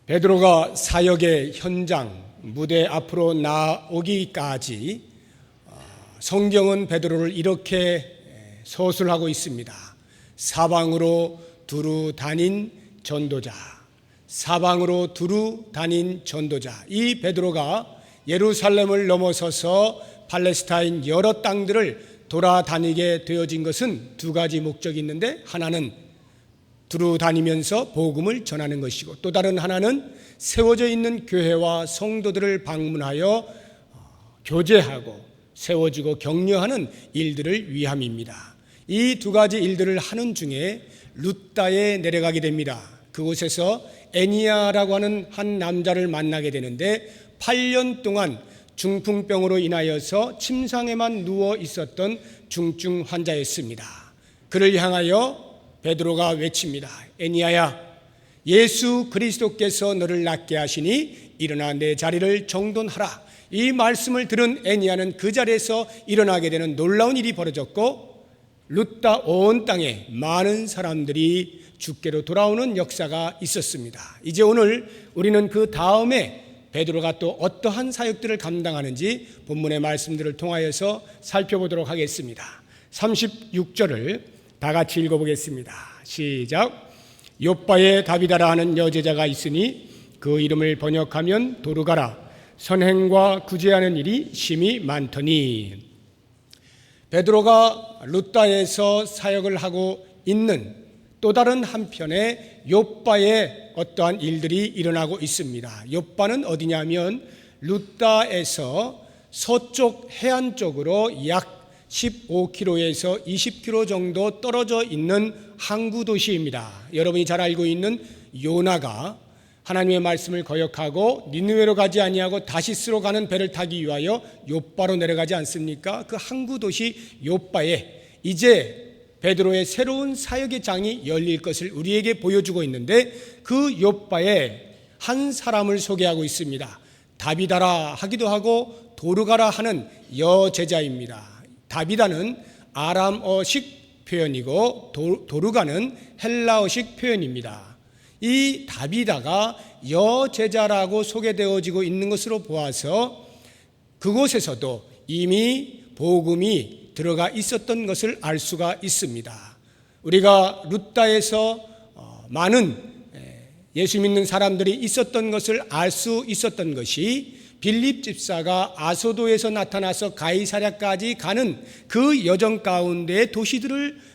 베드로가 사역의 현장, 무대 앞으로 나오기까지 성경은 베드로를 이렇게 서술하고 있습니다. 사방으로 두루 다닌 전도자, 사방으로 두루 다닌 전도자. 이 베드로가 예루살렘을 넘어서서 팔레스타인 여러 땅들을 돌아다니게 되어진 것은 두 가지 목적이 있는데, 하나는 두루 다니면서 복음을 전하는 것이고, 또 다른 하나는 세워져 있는 교회와 성도들을 방문하여 교제하고 세워지고 격려하는 일들을 위함입니다. 이 두 가지 일들을 하는 중에 루따에 내려가게 됩니다. 그곳에서 애니야라고 하는 한 남자를 만나게 되는데, 8년 동안 중풍병으로 인하여서 침상에만 누워 있었던 중증 환자였습니다. 그를 향하여 베드로가 외칩니다. 애니야야, 예수 그리스도께서 너를 낫게 하시니 일어나 내 자리를 정돈하라. 이 말씀을 들은 애니야는 그 자리에서 일어나게 되는 놀라운 일이 벌어졌고, 루따 온 땅에 많은 사람들이 주께로 돌아오는 역사가 있었습니다. 이제 오늘 우리는 그 다음에 베드로가 또 어떠한 사역들을 감당하는지 본문의 말씀들을 통하여서 살펴보도록 하겠습니다. 36절을 다 같이 읽어보겠습니다. 시작. 욥바에 다비다라 하는 여제자가 있으니 그 이름을 번역하면 도르가라. 선행과 구제하는 일이 심히 많더니. 베드로가 루따에서 사역을 하고 있는 또 다른 한편에 욥바에 어떠한 일들이 일어나고 있습니다. 욥바는 어디냐면 루따에서 서쪽 해안 쪽으로 약 15km에서 20km 정도 떨어져 있는 항구 도시입니다. 여러분이 잘 알고 있는 요나가 하나님의 말씀을 거역하고 니느웨로 가지 아니하고 다시스로 가는 배를 타기 위하여 욥바로 내려가지 않습니까? 그 항구 도시 욥바에 이제 베드로의 새로운 사역의 장이 열릴 것을 우리에게 보여주고 있는데, 그 욥바에 한 사람을 소개하고 있습니다. 다비다라 하기도 하고 도르가라 하는 여제자입니다. 다비다는 아람어식 표현이고 도르가는 헬라어식 표현입니다. 이 다비다가 여제자라고 소개되어지고 있는 것으로 보아서 그곳에서도 이미 복음이 들어가 있었던 것을 알 수가 있습니다. 우리가 루따에서 많은 예수 믿는 사람들이 있었던 것을 알 수 있었던 것이 빌립 집사가 아소도에서 나타나서 가이사랴까지 가는 그 여정 가운데 도시들을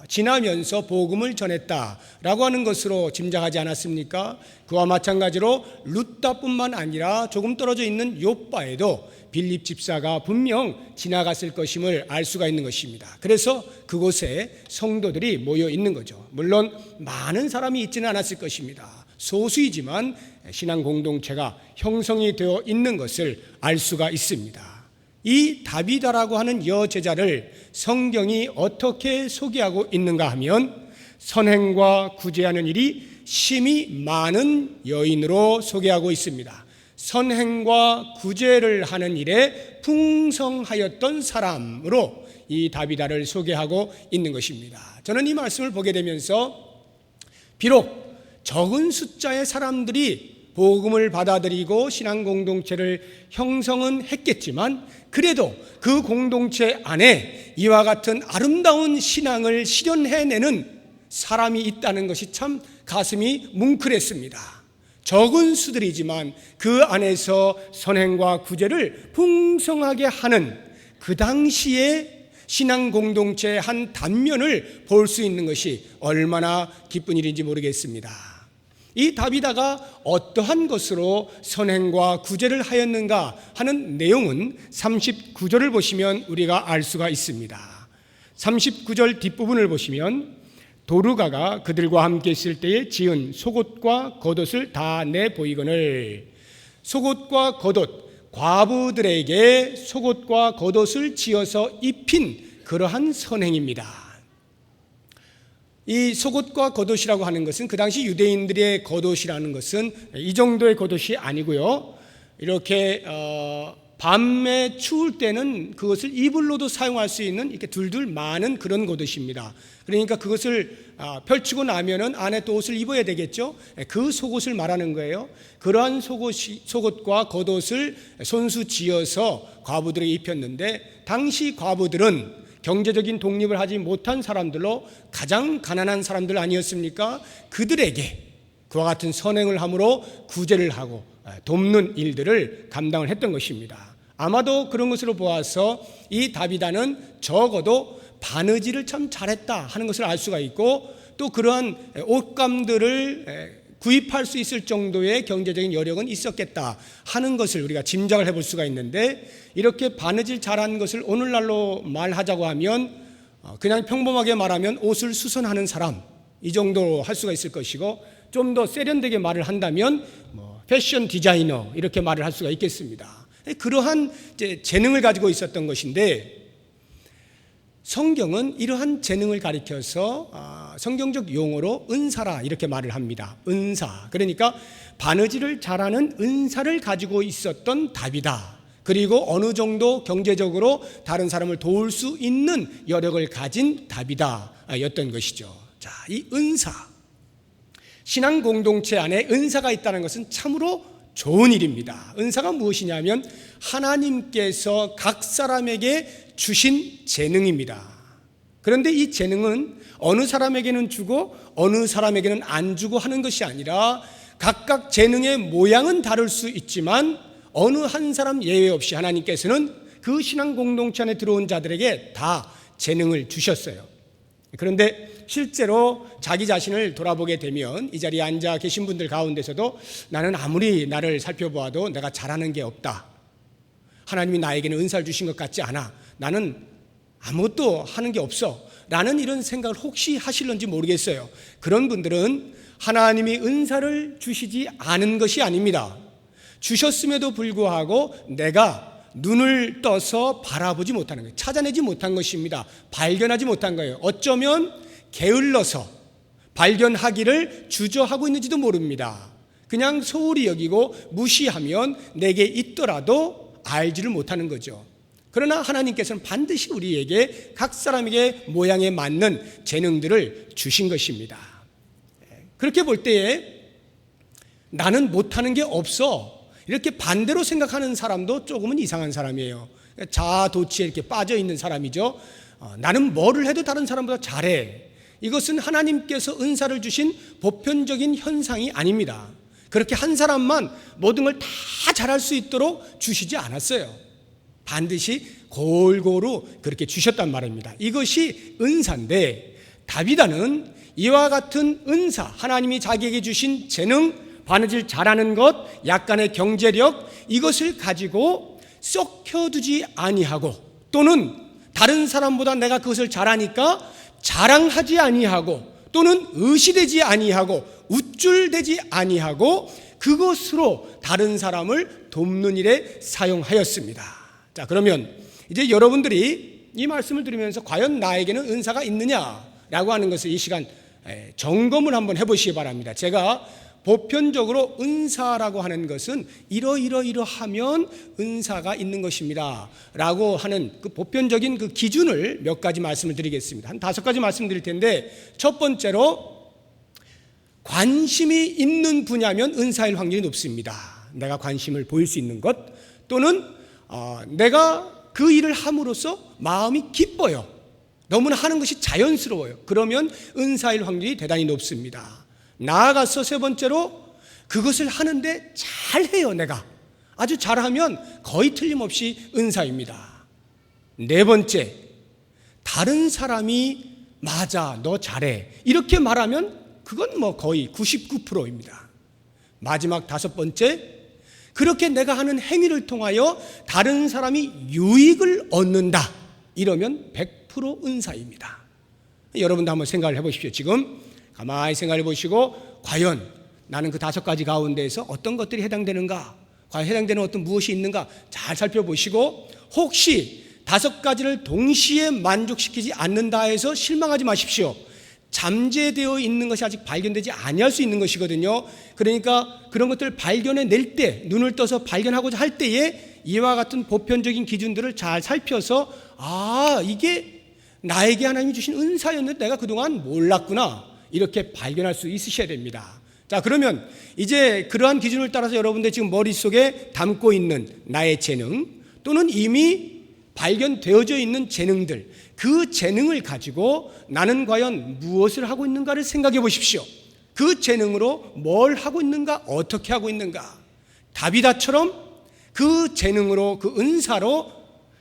지나면서 복음을 전했다라고 하는 것으로 짐작하지 않았습니까? 그와 마찬가지로 루따뿐만 아니라 조금 떨어져 있는 욥바에도 빌립 집사가 분명 지나갔을 것임을 알 수가 있는 것입니다. 그래서 그곳에 성도들이 모여 있는 거죠. 물론 많은 사람이 있지는 않았을 것입니다. 소수이지만 신앙 공동체가 형성이 되어 있는 것을 알 수가 있습니다. 이 다비다라고 하는 여제자를 성경이 어떻게 소개하고 있는가 하면, 선행과 구제하는 일이 심히 많은 여인으로 소개하고 있습니다. 선행과 구제를 하는 일에 풍성하였던 사람으로 이 다비다를 소개하고 있는 것입니다. 저는 이 말씀을 보게 되면서 비록 적은 숫자의 사람들이 복음을 받아들이고 신앙 공동체를 형성은 했겠지만, 그래도 그 공동체 안에 이와 같은 아름다운 신앙을 실현해내는 사람이 있다는 것이 참 가슴이 뭉클했습니다. 적은 수들이지만 그 안에서 선행과 구제를 풍성하게 하는 그 당시에 신앙 공동체의 한 단면을 볼 수 있는 것이 얼마나 기쁜 일인지 모르겠습니다. 이 다비다가 어떠한 것으로 선행과 구제를 하였는가 하는 내용은 39절을 보시면 우리가 알 수가 있습니다. 39절 뒷부분을 보시면 도르가가 그들과 함께 있을 때에 지은 속옷과 겉옷을 다 내보이거늘. 속옷과 겉옷, 과부들에게 속옷과 겉옷을 지어서 입힌 그러한 선행입니다. 이 속옷과 겉옷이라고 하는 것은 그 당시 유대인들의 겉옷이라는 것은 이 정도의 겉옷이 아니고요, 이렇게 밤에 추울 때는 그것을 이불로도 사용할 수 있는 이렇게 둘둘 많은 그런 겉옷입니다. 그러니까 그것을 펼치고 나면은 안에 또 옷을 입어야 되겠죠. 그 속옷을 말하는 거예요. 그러한 속옷과 겉옷을 손수 지어서 과부들에게 입혔는데, 당시 과부들은 경제적인 독립을 하지 못한 사람들로 가장 가난한 사람들 아니었습니까? 그들에게 그와 같은 선행을 함으로 구제를 하고 돕는 일들을 감당을 했던 것입니다. 아마도 그런 것으로 보아서 이 다비다는 적어도 바느질을 참 잘했다 하는 것을 알 수가 있고, 또 그러한 옷감들을 구입할 수 있을 정도의 경제적인 여력은 있었겠다 하는 것을 우리가 짐작을 해볼 수가 있는데, 이렇게 바느질 잘한 것을 오늘날로 말하자고 하면 그냥 평범하게 말하면 옷을 수선하는 사람, 이 정도로 할 수가 있을 것이고, 좀 더 세련되게 말을 한다면 패션 디자이너 이렇게 말을 할 수가 있겠습니다. 그러한 재능을 가지고 있었던 것인데, 성경은 이러한 재능을 가리켜서 성경적 용어로 은사라 이렇게 말을 합니다. 은사, 그러니까 바느질을 잘하는 은사를 가지고 있었던 다비다. 그리고 어느 정도 경제적으로 다른 사람을 도울 수 있는 여력을 가진 다비다였던 것이죠. 자, 이 은사, 신앙 공동체 안에 은사가 있다는 것은 참으로 좋은 일입니다. 은사가 무엇이냐면 하나님께서 각 사람에게 주신 재능입니다. 그런데 이 재능은 어느 사람에게는 주고 어느 사람에게는 안 주고 하는 것이 아니라, 각각 재능의 모양은 다를 수 있지만 어느 한 사람 예외 없이 하나님께서는 그 신앙 공동체 안에 들어온 자들에게 다 재능을 주셨어요. 그런데 실제로 자기 자신을 돌아보게 되면 이 자리에 앉아 계신 분들 가운데서도 나는 아무리 나를 살펴보아도 내가 잘하는 게 없다, 하나님이 나에게는 은사를 주신 것 같지 않아, 나는 아무것도 하는 게 없어 라는 이런 생각을 혹시 하실런지 모르겠어요. 그런 분들은 하나님이 은사를 주시지 않은 것이 아닙니다. 주셨음에도 불구하고 내가 눈을 떠서 바라보지 못하는 거예요. 찾아내지 못한 것입니다. 발견하지 못한 거예요. 어쩌면 게을러서 발견하기를 주저하고 있는지도 모릅니다. 그냥 소홀히 여기고 무시하면 내게 있더라도 알지를 못하는 거죠. 그러나 하나님께서는 반드시 우리에게 각 사람에게 모양에 맞는 재능들을 주신 것입니다. 그렇게 볼 때에 나는 못하는 게 없어 이렇게 반대로 생각하는 사람도 조금은 이상한 사람이에요. 자아도취에 이렇게 빠져 있는 사람이죠. 나는 뭐를 해도 다른 사람보다 잘해. 이것은 하나님께서 은사를 주신 보편적인 현상이 아닙니다. 그렇게 한 사람만 모든 걸 다 잘할 수 있도록 주시지 않았어요. 반드시 골고루 그렇게 주셨단 말입니다. 이것이 은사인데, 다비다는 이와 같은 은사, 하나님이 자기에게 주신 재능, 바느질 잘하는 것, 약간의 경제력, 이것을 가지고 썩혀두지 아니하고, 또는 다른 사람보다 내가 그것을 잘하니까 자랑하지 아니하고, 또는 의시되지 아니하고 우쭐대지 아니하고 그것으로 다른 사람을 돕는 일에 사용하였습니다. 자, 그러면 이제 여러분들이 이 말씀을 들으면서 과연 나에게는 은사가 있느냐라고 하는 것을 이 시간 점검을 한번 해보시기 바랍니다. 제가 보편적으로 은사라고 하는 것은 이러하면 은사가 있는 것입니다 라고 하는 그 보편적인 그 기준을 몇 가지 말씀을 드리겠습니다. 한 5가지 말씀드릴 텐데, 첫 번째로 관심이 있는 분야면 은사일 확률이 높습니다. 내가 관심을 보일 수 있는 것, 또는 내가 그 일을 함으로써 마음이 기뻐요. 너무나 하는 것이 자연스러워요. 그러면 은사일 확률이 대단히 높습니다. 나아가서 세 번째로 그것을 하는데 잘해요. 내가 아주 잘하면 거의 틀림없이 은사입니다. 네 번째, 다른 사람이 맞아, 너 잘해 이렇게 말하면 그건 뭐 거의 99%입니다. 마지막 5번째, 그렇게 내가 하는 행위를 통하여 다른 사람이 유익을 얻는다, 이러면 100% 은사입니다. 여러분도 한번 생각을 해보십시오. 지금 가만히 생각해 보시고, 과연 나는 그 5가지 가운데에서 어떤 것들이 해당되는가, 과연 해당되는 어떤 무엇이 있는가 잘 살펴보시고, 혹시 5가지를 동시에 만족시키지 않는다 해서 실망하지 마십시오. 잠재되어 있는 것이 아직 발견되지 아니할 수 있는 것이거든요. 그러니까 그런 것들을 발견해낼 때, 눈을 떠서 발견하고자 할 때에 이와 같은 보편적인 기준들을 잘 살펴서 이게 나에게 하나님이 주신 은사였는데 내가 그동안 몰랐구나, 이렇게 발견할 수 있으셔야 됩니다. 자, 그러면 이제 그러한 기준을 따라서 여러분들 지금 머릿속에 담고 있는 나의 재능, 또는 이미 발견되어져 있는 재능들, 그 재능을 가지고 나는 과연 무엇을 하고 있는가를 생각해 보십시오. 그 재능으로 뭘 하고 있는가, 어떻게 하고 있는가. 다비다처럼 그 재능으로, 그 은사로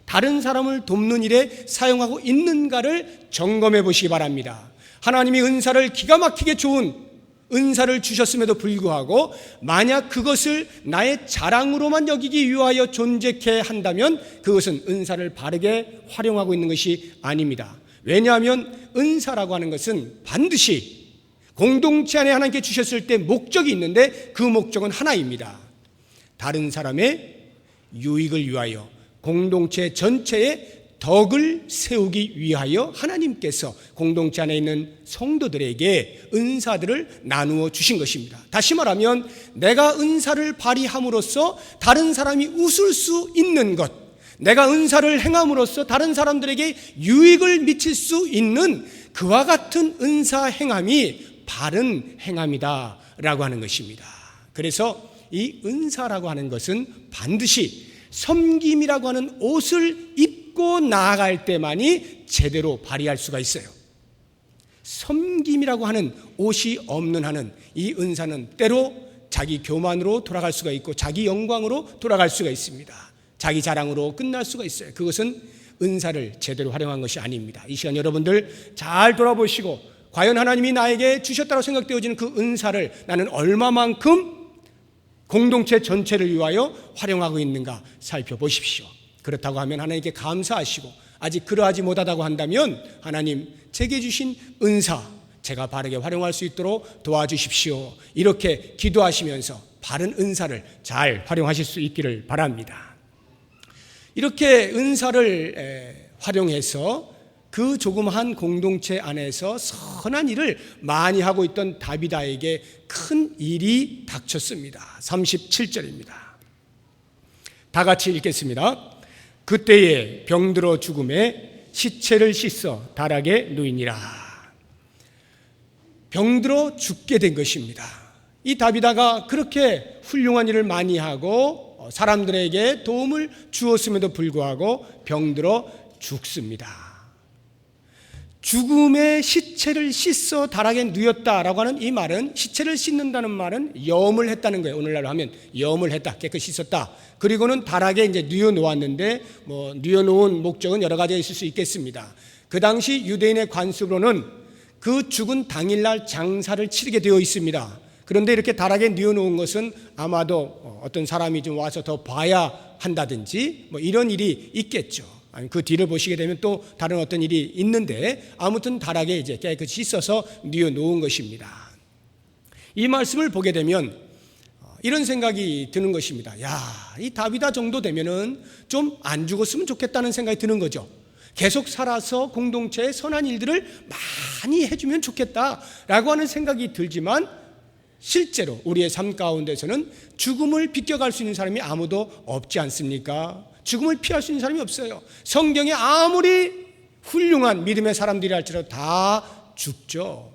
다른 사람을 돕는 일에 사용하고 있는가를 점검해 보시기 바랍니다. 하나님이 은사를 기가 막히게 좋은 은사를 주셨음에도 불구하고 만약 그것을 나의 자랑으로만 여기기 위하여 존재케 한다면 그것은 은사를 바르게 활용하고 있는 것이 아닙니다. 왜냐하면 은사라고 하는 것은 반드시 공동체 안에 하나님께 주셨을 때 목적이 있는데 그 목적은 하나입니다. 다른 사람의 유익을 위하여, 공동체 전체의 덕을 세우기 위하여 하나님께서 공동체 안에 있는 성도들에게 은사들을 나누어 주신 것입니다. 다시 말하면 내가 은사를 발휘함으로써 다른 사람이 웃을 수 있는 것, 내가 은사를 행함으로써 다른 사람들에게 유익을 미칠 수 있는 그와 같은 은사 행함이 바른 행함이다 라고 하는 것입니다. 그래서 이 은사라고 하는 것은 반드시 섬김이라고 하는 옷을 입고 나아갈 때만이 제대로 발휘할 수가 있어요. 섬김이라고 하는 옷이 없는 한은 이 은사는 때로 자기 교만으로 돌아갈 수가 있고 자기 영광으로 돌아갈 수가 있습니다. 자기 자랑으로 끝날 수가 있어요. 그것은 은사를 제대로 활용한 것이 아닙니다. 이 시간 여러분들 잘 돌아보시고 과연 하나님이 나에게 주셨다고 생각되어지는 그 은사를 나는 얼마만큼 공동체 전체를 위하여 활용하고 있는가 살펴보십시오. 그렇다고 하면 하나님께 감사하시고 아직 그러하지 못하다고 한다면 하나님 제게 주신 은사 제가 바르게 활용할 수 있도록 도와주십시오. 이렇게 기도하시면서 바른 은사를 잘 활용하실 수 있기를 바랍니다. 이렇게 은사를 활용해서 그 조그마한 공동체 안에서 선한 일을 많이 하고 있던 다비다에게 큰 일이 닥쳤습니다. 37절입니다. 다 같이 읽겠습니다. 그때에 병들어 죽음에 시체를 씻어 다락에 누이니라. 병들어 죽게 된 것입니다. 이 다비다가 그렇게 훌륭한 일을 많이 하고 사람들에게 도움을 주었음에도 불구하고 병들어 죽습니다. 죽음의 시체를 씻어 다락에 누였다라고 하는 이 말은, 시체를 씻는다는 말은 염을 했다는 거예요. 오늘날로 하면 염을 했다, 깨끗이 씻었다. 그리고는 다락에 이제 누여 놓았는데 누여 놓은 목적은 여러 가지가 있을 수 있겠습니다. 그 당시 유대인의 관습으로는 그 죽은 당일날 장사를 치르게 되어 있습니다. 그런데 이렇게 다락에 누여 놓은 것은 아마도 어떤 사람이 좀 와서 더 봐야 한다든지 이런 일이 있겠죠. 그 뒤를 보시게 되면 또 다른 어떤 일이 있는데 아무튼 다락에 이제 깨끗이 씻어서 뉘어 놓은 것입니다. 이 말씀을 보게 되면 이런 생각이 드는 것입니다. 이 다비다 정도 되면은 좀 안 죽었으면 좋겠다는 생각이 드는 거죠. 계속 살아서 공동체에 선한 일들을 많이 해주면 좋겠다라고 하는 생각이 들지만 실제로 우리의 삶 가운데서는 죽음을 비껴갈 수 있는 사람이 아무도 없지 않습니까? 죽음을 피할 수 있는 사람이 없어요. 성경에 아무리 훌륭한 믿음의 사람들이 할지라도 다 죽죠.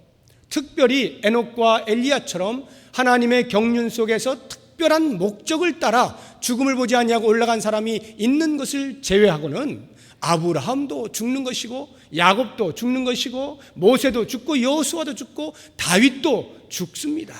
특별히 에녹과 엘리야처럼 하나님의 경륜 속에서 특별한 목적을 따라 죽음을 보지 아니하고 올라간 사람이 있는 것을 제외하고는 아브라함도 죽는 것이고 야곱도 죽는 것이고 모세도 죽고 여호수아도 죽고 다윗도 죽습니다.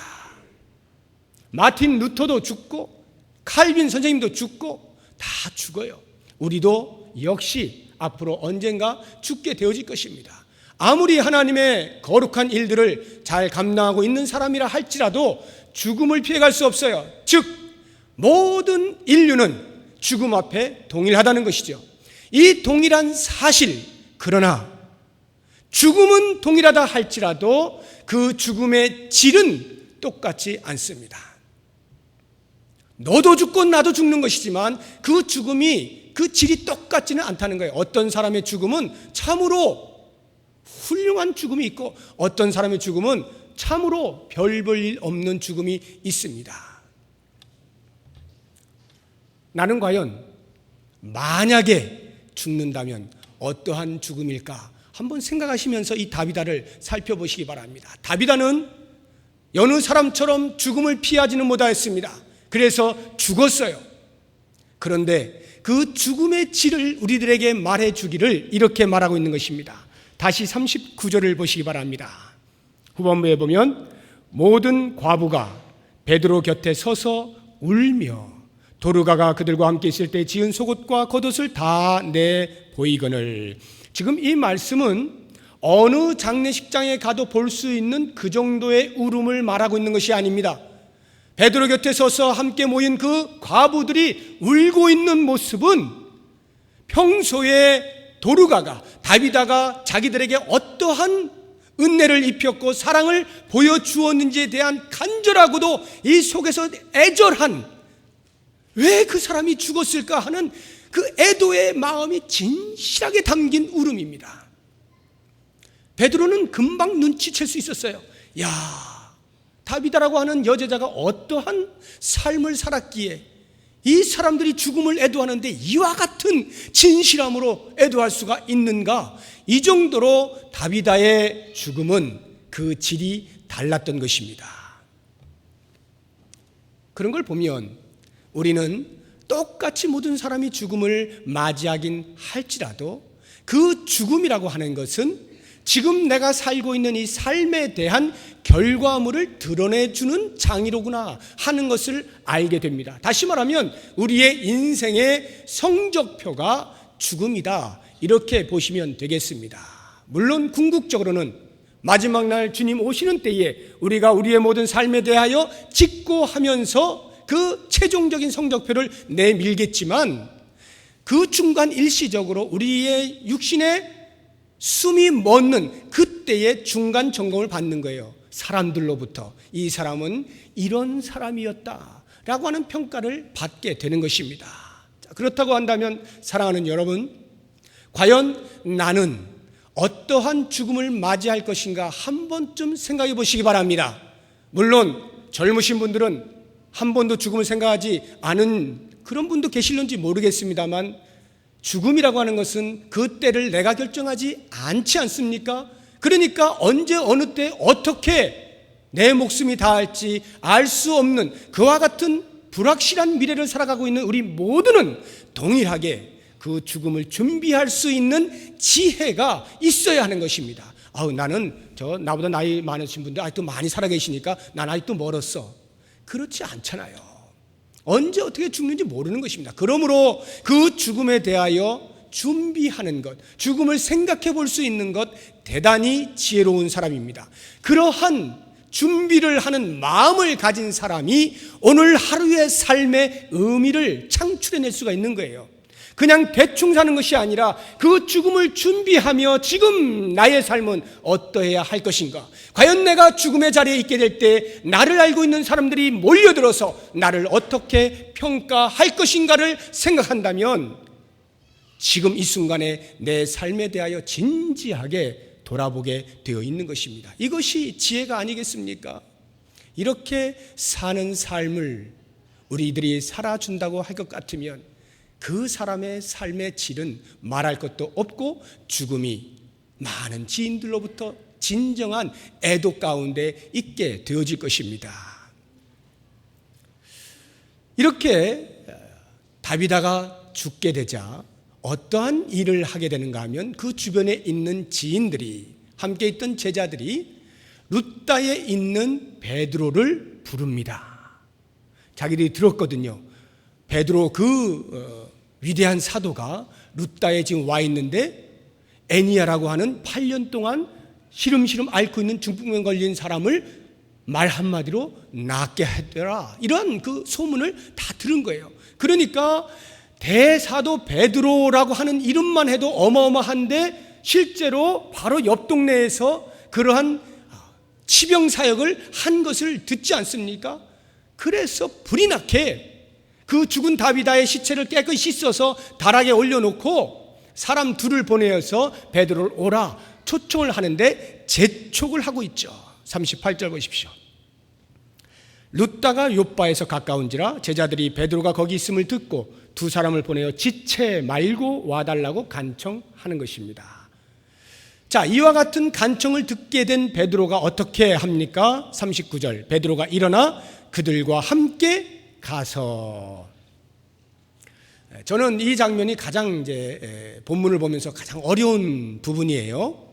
마틴 루터도 죽고 칼빈 선생님도 죽고 다 죽어요. 우리도 역시 앞으로 언젠가 죽게 되어질 것입니다. 아무리 하나님의 거룩한 일들을 잘 감당하고 있는 사람이라 할지라도 죽음을 피해갈 수 없어요. 즉 모든 인류는 죽음 앞에 동일하다는 것이죠. 이 동일한 사실, 그러나 죽음은 동일하다 할지라도 그 죽음의 질은 똑같지 않습니다. 너도 죽고 나도 죽는 것이지만 그 죽음이 그 질이 똑같지는 않다는 거예요. 어떤 사람의 죽음은 참으로 훌륭한 죽음이 있고 어떤 사람의 죽음은 참으로 별 볼 일 없는 죽음이 있습니다. 나는 과연 만약에 죽는다면 어떠한 죽음일까? 한번 생각하시면서 이 다비다를 살펴보시기 바랍니다. 다비다는 여느 사람처럼 죽음을 피하지는 못하였습니다. 그래서 죽었어요. 그런데 그 죽음의 질을 우리들에게 말해주기를 이렇게 말하고 있는 것입니다. 다시 39절을 보시기 바랍니다. 후반부에 보면 모든 과부가 베드로 곁에 서서 울며 도르가가 그들과 함께 있을 때 지은 속옷과 겉옷을 다 내 보이거늘. 지금 이 말씀은 어느 장례식장에 가도 볼 수 있는 그 정도의 울음을 말하고 있는 것이 아닙니다. 베드로 곁에 서서 함께 모인 그 과부들이 울고 있는 모습은 평소에 도르가가, 다비다가 자기들에게 어떠한 은혜를 입혔고 사랑을 보여주었는지에 대한 간절하고도 이 속에서 애절한, 왜 그 사람이 죽었을까 하는 그 애도의 마음이 진실하게 담긴 울음입니다. 베드로는 금방 눈치챌 수 있었어요. 야, 다비다라고 하는 여제자가 어떠한 삶을 살았기에 이 사람들이 죽음을 애도하는데 이와 같은 진실함으로 애도할 수가 있는가? 이 정도로 다비다의 죽음은 그 질이 달랐던 것입니다. 그런 걸 보면 우리는 똑같이 모든 사람이 죽음을 맞이하긴 할지라도 그 죽음이라고 하는 것은 지금 내가 살고 있는 이 삶에 대한 결과물을 드러내주는 장이로구나 하는 것을 알게 됩니다. 다시 말하면 우리의 인생의 성적표가 죽음이다, 이렇게 보시면 되겠습니다. 물론 궁극적으로는 마지막 날 주님 오시는 때에 우리가 우리의 모든 삶에 대하여 직고하면서 그 최종적인 성적표를 내밀겠지만 그 중간 일시적으로 우리의 육신의 숨이 멎는 그때의 중간 점검을 받는 거예요. 사람들로부터 이 사람은 이런 사람이었다 라고 하는 평가를 받게 되는 것입니다. 그렇다고 한다면 사랑하는 여러분, 과연 나는 어떠한 죽음을 맞이할 것인가 한 번쯤 생각해 보시기 바랍니다. 물론 젊으신 분들은 한 번도 죽음을 생각하지 않은 그런 분도 계실는지 모르겠습니다만 죽음이라고 하는 것은 그 때를 내가 결정하지 않지 않습니까? 그러니까 언제 어느 때 어떻게 내 목숨이 다할지 알 수 없는 그와 같은 불확실한 미래를 살아가고 있는 우리 모두는 동일하게 그 죽음을 준비할 수 있는 지혜가 있어야 하는 것입니다. 나는 나보다 나이 많으신 분들 아직도 많이 살아계시니까 난 아직도 멀었어. 그렇지 않잖아요. 언제 어떻게 죽는지 모르는 것입니다. 그러므로 그 죽음에 대하여 준비하는 것, 죽음을 생각해 볼 수 있는 것, 대단히 지혜로운 사람입니다. 그러한 준비를 하는 마음을 가진 사람이 오늘 하루의 삶의 의미를 창출해낼 수가 있는 거예요. 그냥 대충 사는 것이 아니라 그 죽음을 준비하며 지금 나의 삶은 어떠해야 할 것인가? 과연 내가 죽음의 자리에 있게 될 때 나를 알고 있는 사람들이 몰려들어서 나를 어떻게 평가할 것인가를 생각한다면 지금 이 순간에 내 삶에 대하여 진지하게 돌아보게 되어 있는 것입니다. 이것이 지혜가 아니겠습니까? 이렇게 사는 삶을 우리들이 살아준다고 할 것 같으면 그 사람의 삶의 질은 말할 것도 없고 죽음이 많은 지인들로부터 진정한 애도 가운데 있게 되어질 것입니다. 이렇게 다비다가 죽게 되자 어떠한 일을 하게 되는가 하면 그 주변에 있는 지인들이, 함께 있던 제자들이 룻다에 있는 베드로를 부릅니다. 자기들이 들었거든요. 베드로 위대한 사도가 룻다에 지금 와 있는데 애니야라고 하는 8년 동안 시름시름 앓고 있는 중풍병 걸린 사람을 말 한마디로 낫게 했더라, 이런 그 소문을 다 들은 거예요. 그러니까 대사도 베드로라고 하는 이름만 해도 어마어마한데 실제로 바로 옆 동네에서 그러한 치병 사역을 한 것을 듣지 않습니까? 그래서 불이 나게 그 죽은 다비다의 시체를 깨끗이 씻어서 다락에 올려놓고 사람 둘을 보내어서 베드로를 오라 초청을 하는데 재촉을 하고 있죠. 38절 보십시오. 룻다가 욥바에서 가까운지라 제자들이 베드로가 거기 있음을 듣고 두 사람을 보내어 지체 말고 와달라고 간청하는 것입니다. 자, 이와 같은 간청을 듣게 된 베드로가 어떻게 합니까? 39절, 베드로가 일어나 그들과 함께 가서. 저는 이 장면이 가장 이제 본문을 보면서 가장 어려운 부분이에요.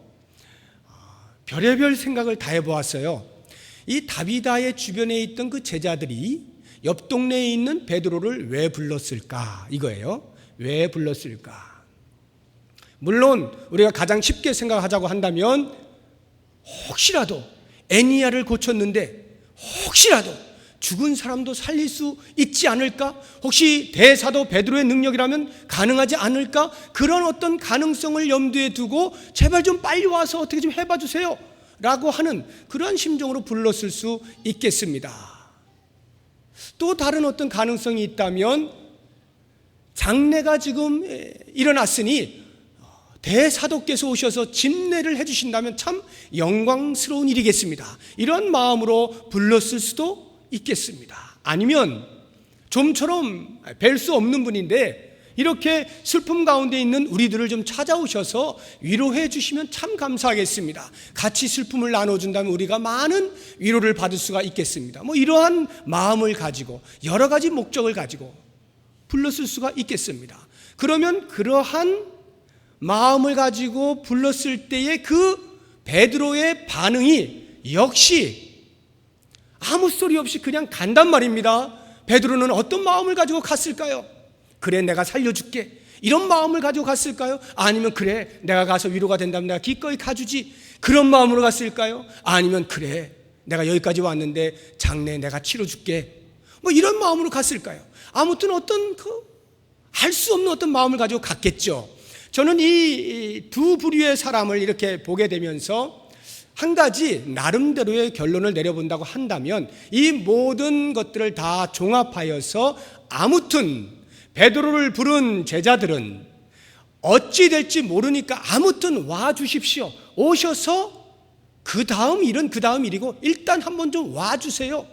별의별 생각을 다 해보았어요. 이 다비다의 주변에 있던 그 제자들이 옆 동네에 있는 베드로를 왜 불렀을까? 이거예요. 왜 불렀을까? 물론 우리가 가장 쉽게 생각하자고 한다면 혹시라도 애니야를 고쳤는데 혹시라도 죽은 사람도 살릴 수 있지 않을까? 혹시 대사도 베드로의 능력이라면 가능하지 않을까? 그런 어떤 가능성을 염두에 두고 제발 좀 빨리 와서 어떻게 좀 해봐 주세요 라고 하는 그러한 심정으로 불렀을 수 있겠습니다. 또 다른 어떤 가능성이 있다면 장례가 지금 일어났으니 대사도께서 오셔서 집례를 해주신다면 참 영광스러운 일이겠습니다. 이런 마음으로 불렀을 수도 있겠습니다. 아니면 좀처럼 뵐 수 없는 분인데 이렇게 슬픔 가운데 있는 우리들을 좀 찾아오셔서 위로해 주시면 참 감사하겠습니다. 같이 슬픔을 나눠준다면 우리가 많은 위로를 받을 수가 있겠습니다. 이러한 마음을 가지고 여러 가지 목적을 가지고 불렀을 수가 있겠습니다. 그러면 그러한 마음을 가지고 불렀을 때의 그 베드로의 반응이 역시 아무 소리 없이 그냥 간단 말입니다. 베드로는 어떤 마음을 가지고 갔을까요? 그래, 내가 살려줄게, 이런 마음을 가지고 갔을까요? 아니면 그래, 내가 가서 위로가 된다면 내가 기꺼이 가주지, 그런 마음으로 갔을까요? 아니면 그래, 내가 여기까지 왔는데 장례 내가 치러줄게, 이런 마음으로 갔을까요? 아무튼 어떤 알 수 없는 어떤 마음을 가지고 갔겠죠. 저는 이 두 부류의 사람을 이렇게 보게 되면서 한 가지 나름대로의 결론을 내려본다고 한다면 이 모든 것들을 다 종합하여서 아무튼 베드로를 부른 제자들은 어찌 될지 모르니까 아무튼 와 주십시오. 오셔서 그 다음 일이고 일단 한번 좀 와 주세요.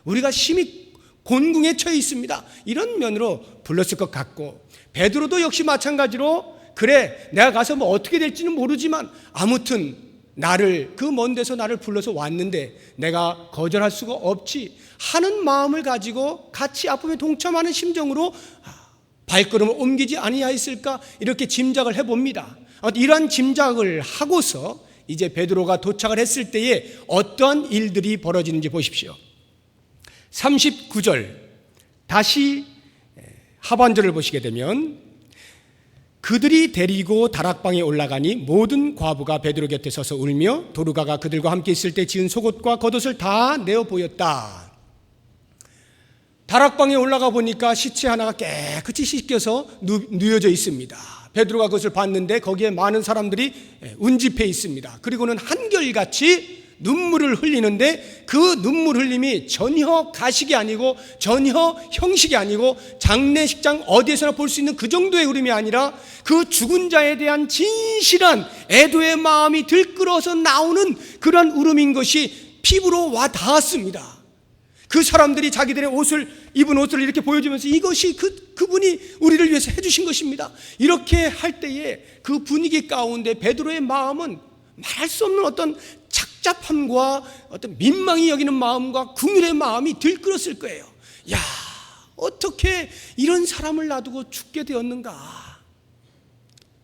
우리가 심히 곤궁에 처해 있습니다. 이런 면으로 불렀을 것 같고, 베드로도 역시 마찬가지로 그래, 내가 가서 어떻게 될지는 모르지만 아무튼 나를 그 먼 데서 나를 불러서 왔는데 내가 거절할 수가 없지 하는 마음을 가지고 같이 아픔에 동참하는 심정으로 발걸음을 옮기지 아니하였을까, 이렇게 짐작을 해봅니다. 이러한 짐작을 하고서 이제 베드로가 도착을 했을 때에 어떠한 일들이 벌어지는지 보십시오. 39절 다시 하반절을 보시게 되면 그들이 데리고 다락방에 올라가니 모든 과부가 베드로 곁에 서서 울며 도르가가 그들과 함께 있을 때 지은 속옷과 겉옷을 다 내어 보였다. 다락방에 올라가 보니까 시체 하나가 깨끗이 씻겨서 누워져 있습니다. 베드로가 그것을 봤는데 거기에 많은 사람들이 운집해 있습니다. 그리고는 한결같이 눈물을 흘리는데 그 눈물 흘림이 전혀 가식이 아니고 전혀 형식이 아니고 장례식장 어디에서나 볼 수 있는 그 정도의 울음이 아니라 그 죽은 자에 대한 진실한 애도의 마음이 들끓어서 나오는 그러한 울음인 것이 피부로 와 닿았습니다. 그 사람들이 자기들의 입은 옷을 이렇게 보여주면서 이것이 그분이 우리를 위해서 해주신 것입니다. 이렇게 할 때에 그 분위기 가운데 베드로의 마음은 말할 수 없는 어떤 착잡함과 어떤 민망히 여기는 마음과 긍휼의 마음이 들끓었을 거예요. 야, 어떻게 이런 사람을 놔두고 죽게 되었는가,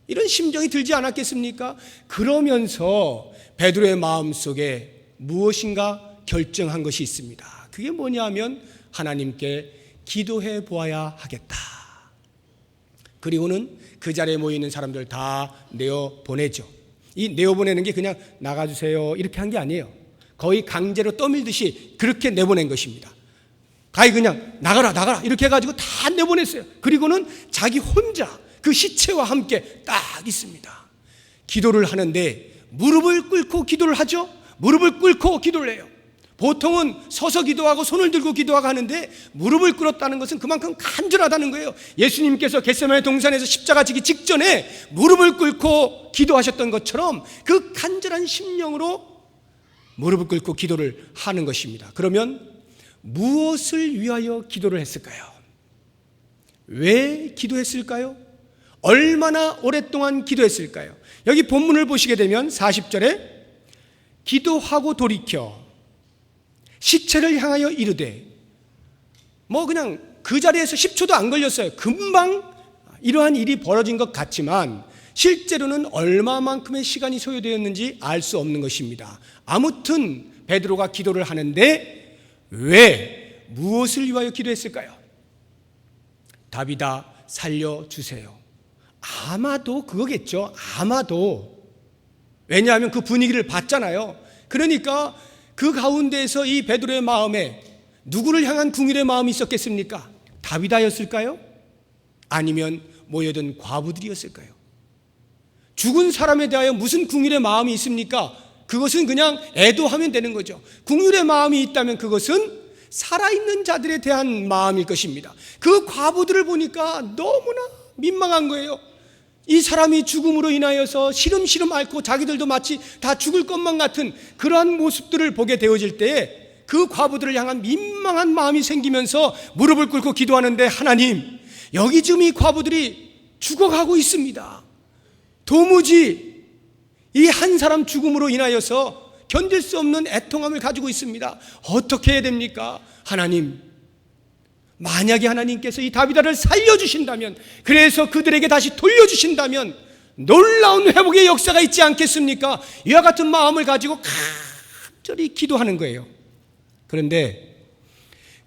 이런 심정이 들지 않았겠습니까? 그러면서 베드로의 마음속에 무엇인가 결정한 것이 있습니다. 그게 뭐냐면 하나님께 기도해 보아야 하겠다. 그리고는 그 자리에 모여있는 사람들 다 내어보내죠. 이 내어보내는 게 그냥 나가주세요 이렇게 한 게 아니에요. 거의 강제로 떠밀듯이 그렇게 내보낸 것입니다. 가히 그냥 나가라 이렇게 해가지고 다 내보냈어요. 그리고는 자기 혼자 그 시체와 함께 딱 있습니다. 기도를 하는데 무릎을 꿇고 기도를 하죠. 무릎을 꿇고 기도를 해요. 보통은 서서 기도하고 손을 들고 기도하고 하는데 무릎을 꿇었다는 것은 그만큼 간절하다는 거예요. 예수님께서 겟세마네 동산에서 십자가 지기 직전에 무릎을 꿇고 기도하셨던 것처럼 그 간절한 심령으로 무릎을 꿇고 기도를 하는 것입니다. 그러면 무엇을 위하여 기도를 했을까요? 왜 기도했을까요? 얼마나 오랫동안 기도했을까요? 여기 본문을 보시게 되면 40절에 기도하고 돌이켜 시체를 향하여 이르되, 그냥 그 자리에서 10초도 안 걸렸어요. 금방 이러한 일이 벌어진 것 같지만 실제로는 얼마만큼의 시간이 소요되었는지 알 수 없는 것입니다. 아무튼 베드로가 기도를 하는데 왜, 무엇을 위하여 기도했을까요? 다윗아 살려주세요. 아마도 그거겠죠. 아마도. 왜냐하면 그 분위기를 봤잖아요. 그러니까 그 가운데에서 이 베드로의 마음에 누구를 향한 궁일의 마음이 있었겠습니까? 다윗아였을까요? 아니면 모여든 과부들이었을까요? 죽은 사람에 대하여 무슨 궁일의 마음이 있습니까? 그것은 그냥 애도하면 되는 거죠. 궁일의 마음이 있다면 그것은 살아있는 자들에 대한 마음일 것입니다. 그 과부들을 보니까 너무나 민망한 거예요. 이 사람이 죽음으로 인하여서 시름시름 앓고 자기들도 마치 다 죽을 것만 같은 그러한 모습들을 보게 되어질 때에 그 과부들을 향한 민망한 마음이 생기면서 무릎을 꿇고 기도하는데, 하나님, 여기 지금 이 과부들이 죽어가고 있습니다. 도무지 이 한 사람 죽음으로 인하여서 견딜 수 없는 애통함을 가지고 있습니다. 어떻게 해야 됩니까? 하나님, 만약에 하나님께서 이 다윗아를 살려주신다면, 그래서 그들에게 다시 돌려주신다면 놀라운 회복의 역사가 있지 않겠습니까? 이와 같은 마음을 가지고 간절히 기도하는 거예요. 그런데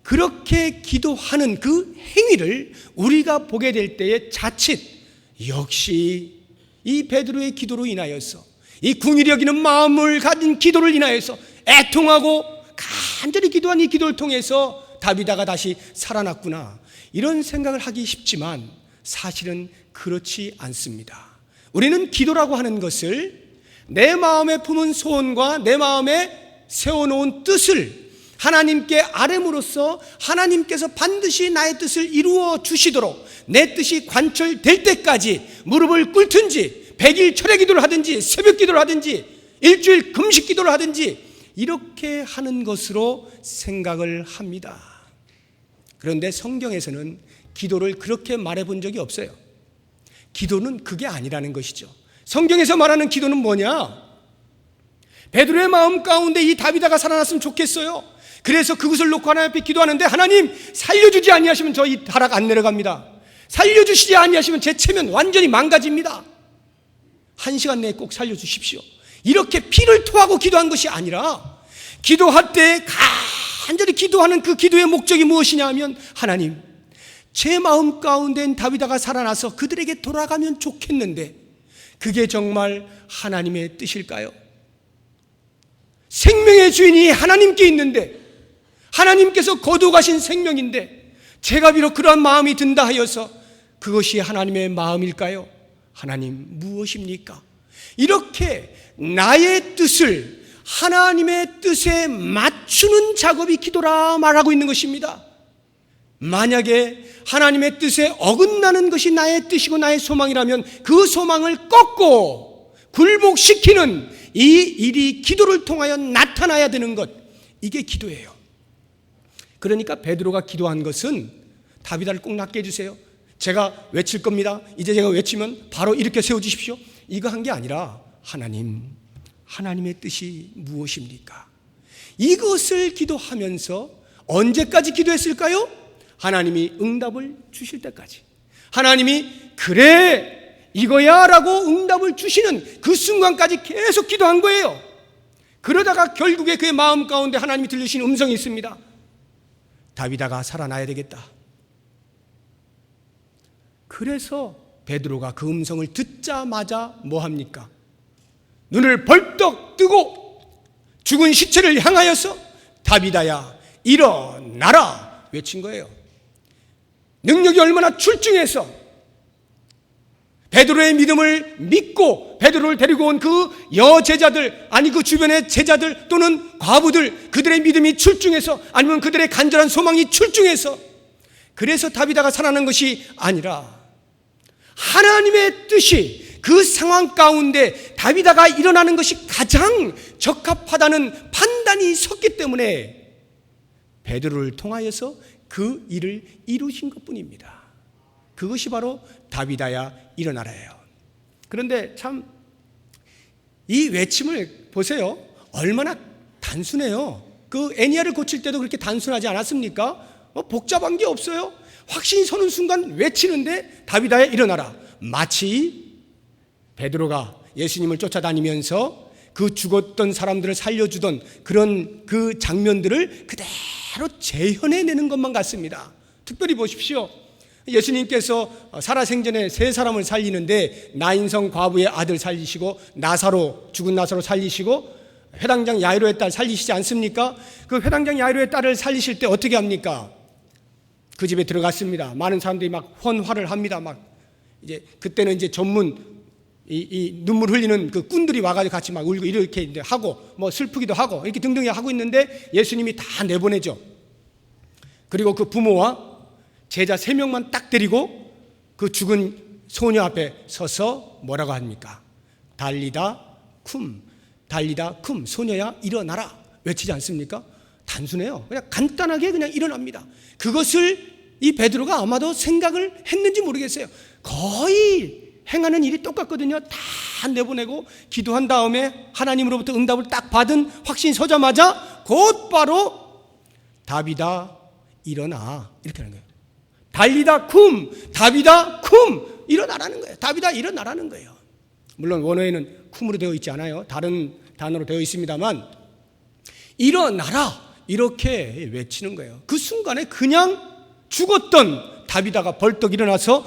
그렇게 기도하는 그 행위를 우리가 보게 될 때에 자칫 역시 이 베드로의 기도로 인하여서, 이 궁일이 여기는 마음을 가진 기도를 인하여서 애통하고 간절히 기도한 이 기도를 통해서 다윗아가 다시 살아났구나, 이런 생각을 하기 쉽지만 사실은 그렇지 않습니다. 우리는 기도라고 하는 것을 내 마음에 품은 소원과 내 마음에 세워놓은 뜻을 하나님께 아뢰므로써 하나님께서 반드시 나의 뜻을 이루어 주시도록 내 뜻이 관철될 때까지 무릎을 꿇든지 100일 철야 기도를 하든지 새벽 기도를 하든지 일주일 금식 기도를 하든지 이렇게 하는 것으로 생각을 합니다. 그런데 성경에서는 기도를 그렇게 말해본 적이 없어요. 기도는 그게 아니라는 것이죠. 성경에서 말하는 기도는 뭐냐? 베드로의 마음 가운데 이 다윗아가 살아났으면 좋겠어요. 그래서 그것을 놓고 하나님 앞에 기도하는데, 하나님 살려주지 아니하시면 저 이 다락 안 내려갑니다. 살려주시지 아니하시면 제 체면 완전히 망가집니다. 1시간 내에 꼭 살려주십시오. 이렇게 피를 토하고 기도한 것이 아니라, 기도할 때 간절히 기도하는 그 기도의 목적이 무엇이냐 하면, 하나님, 제 마음 가운데는 다윗아가 살아나서 그들에게 돌아가면 좋겠는데 그게 정말 하나님의 뜻일까요? 생명의 주인이 하나님께 있는데, 하나님께서 거두가신 생명인데 제가 비록 그러한 마음이 든다 하여서 그것이 하나님의 마음일까요? 하나님 무엇입니까? 이렇게 나의 뜻을 하나님의 뜻에 맞추는 작업이 기도라 말하고 있는 것입니다. 만약에 하나님의 뜻에 어긋나는 것이 나의 뜻이고 나의 소망이라면 그 소망을 꺾고 굴복시키는 이 일이 기도를 통하여 나타나야 되는 것, 이게 기도예요. 그러니까 베드로가 기도한 것은 다윗아를 꼭 낫게 해주세요, 제가 외칠 겁니다, 이제 제가 외치면 바로 이렇게 세워주십시오, 이거 한 게 아니라, 하나님, 하나님의 뜻이 무엇입니까? 이것을 기도하면서 언제까지 기도했을까요? 하나님이 응답을 주실 때까지. 하나님이 그래 이거야 라고 응답을 주시는 그 순간까지 계속 기도한 거예요. 그러다가 결국에 그의 마음 가운데 하나님이 들리신 음성이 있습니다. 다윗아가 살아나야 되겠다. 그래서 베드로가 그 음성을 듣자마자 뭐합니까? 눈을 벌떡 뜨고 죽은 시체를 향하여서 다윗아야 일어나라 외친 거예요. 능력이 얼마나 출중해서 베드로의 믿음을 믿고 베드로를 데리고 온 그 여제자들, 아니 그 주변의 제자들 또는 과부들, 그들의 믿음이 출중해서, 아니면 그들의 간절한 소망이 출중해서, 그래서 다윗아가 살아난 것이 아니라 하나님의 뜻이 그 상황 가운데 다윗아가 일어나는 것이 가장 적합하다는 판단이 섰기 때문에 베드로를 통하여서 그 일을 이루신 것뿐입니다. 그것이 바로 다비다야 일어나라예요. 그런데 참 이 외침을 보세요. 얼마나 단순해요. 그 애니아를 고칠 때도 그렇게 단순하지 않았습니까? 복잡한 게 없어요. 확신이 서는 순간 외치는데 다비다야 일어나라. 마치 베드로가 예수님을 쫓아다니면서 그 죽었던 사람들을 살려주던 그런 그 장면들을 그대로 재현해내는 것만 같습니다. 특별히 보십시오. 예수님께서 살아생전에 세 사람을 살리는데 나인성 과부의 아들 살리시고 나사로, 죽은 나사로 살리시고 회당장 야이로의 딸 살리시지 않습니까? 그 회당장 야이로의 딸을 살리실 때 어떻게 합니까? 그 집에 들어갔습니다. 많은 사람들이 막 헌화를 합니다. 막 이제 그때는 이제 전문 이 눈물 흘리는 그 꾼들이 와가지고 같이 막 울고 이렇게 이제 하고 뭐 슬프기도 하고 이렇게 등등 하고 있는데 예수님이 다 내보내죠. 그리고 그 부모와 제자 3명만 딱 데리고 그 죽은 소녀 앞에 서서 뭐라고 합니까? 달리다 쿰, 달리다 쿰, 소녀야 일어나라 외치지 않습니까? 단순해요. 그냥 간단하게 그냥 일어납니다. 그것을 이 베드로가 아마도 생각을 했는지 모르겠어요. 거의 행하는 일이 똑같거든요. 다 내보내고 기도한 다음에 하나님으로부터 응답을 딱 받은 확신이 서자마자 곧바로 다비다 일어나 이렇게 하는 거예요. 달리다 쿰, 다비다 쿰 일어나라는 거예요. 다비다 일어나라는 거예요. 물론 원어에는 쿰으로 되어 있지 않아요. 다른 단어로 되어 있습니다만 일어나라 이렇게 외치는 거예요. 그 순간에 그냥 죽었던 다비다가 벌떡 일어나서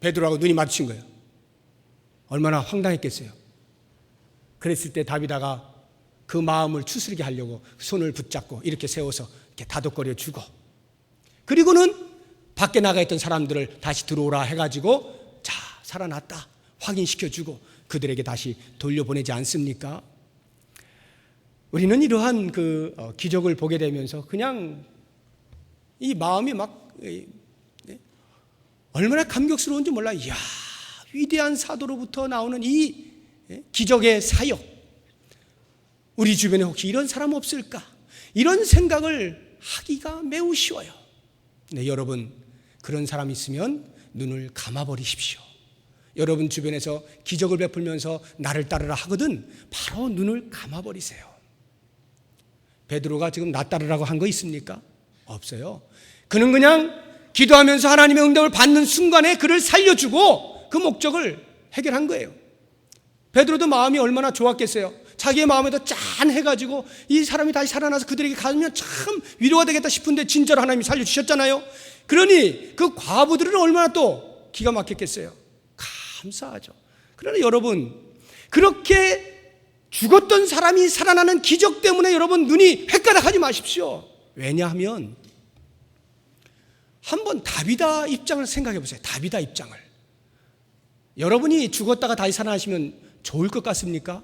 베드로하고 눈이 마주친 거예요. 얼마나 황당했겠어요. 그랬을 때 다비다가 그 마음을 추스리게 하려고 손을 붙잡고 이렇게 세워서 이렇게 다독거려 주고, 그리고는 밖에 나가 있던 사람들을 다시 들어오라 해가지고 자 살아났다 확인시켜주고 그들에게 다시 돌려보내지 않습니까? 우리는 이러한 그 기적을 보게 되면서 그냥 이 마음이 막 얼마나 감격스러운지 몰라. 이야, 위대한 사도로부터 나오는 이 기적의 사역, 우리 주변에 혹시 이런 사람 없을까? 이런 생각을 하기가 매우 쉬워요. 네, 여러분 그런 사람 있으면 눈을 감아버리십시오. 여러분 주변에서 기적을 베풀면서 나를 따르라 하거든 바로 눈을 감아버리세요. 베드로가 지금 나 따르라고 한 거 있습니까? 없어요. 그는 그냥 기도하면서 하나님의 응답을 받는 순간에 그를 살려주고 그 목적을 해결한 거예요. 베드로도 마음이 얼마나 좋았겠어요. 자기의 마음에도 짠해가지고 이 사람이 다시 살아나서 그들에게 가면 참 위로가 되겠다 싶은데 진짜로 하나님이 살려주셨잖아요. 그러니 그 과부들은 얼마나 또 기가 막혔겠어요. 감사하죠. 그러나 여러분 그렇게 죽었던 사람이 살아나는 기적 때문에 여러분 눈이 헷가닥하지 마십시오. 왜냐하면 한번 다비다 입장을 생각해 보세요. 다비다 입장을. 여러분이 죽었다가 다시 살아나시면 좋을 것 같습니까?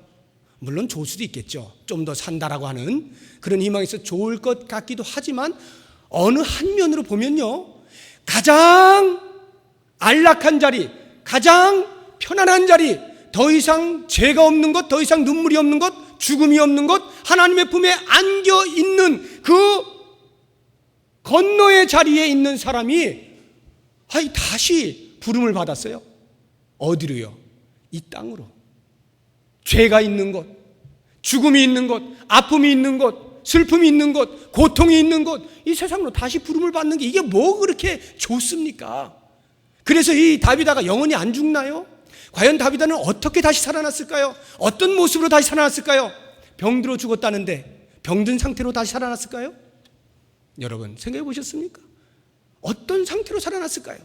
물론 좋을 수도 있겠죠. 좀 더 산다라고 하는 그런 희망이 있어 좋을 것 같기도 하지만 어느 한 면으로 보면요, 가장 안락한 자리, 가장 편안한 자리, 더 이상 죄가 없는 것, 더 이상 눈물이 없는 것, 죽음이 없는 것, 하나님의 품에 안겨 있는 그 건너의 자리에 있는 사람이 다시 부름을 받았어요. 어디로요? 이 땅으로. 죄가 있는 곳, 죽음이 있는 곳, 아픔이 있는 곳, 슬픔이 있는 곳, 고통이 있는 곳, 이 세상으로 다시 부름을 받는 게 이게 뭐 그렇게 좋습니까? 그래서 이 다비다가 영원히 안 죽나요? 과연 다비다는 어떻게 다시 살아났을까요? 어떤 모습으로 다시 살아났을까요? 병들어 죽었다는데 병든 상태로 다시 살아났을까요? 여러분 생각해 보셨습니까? 어떤 상태로 살아났을까요?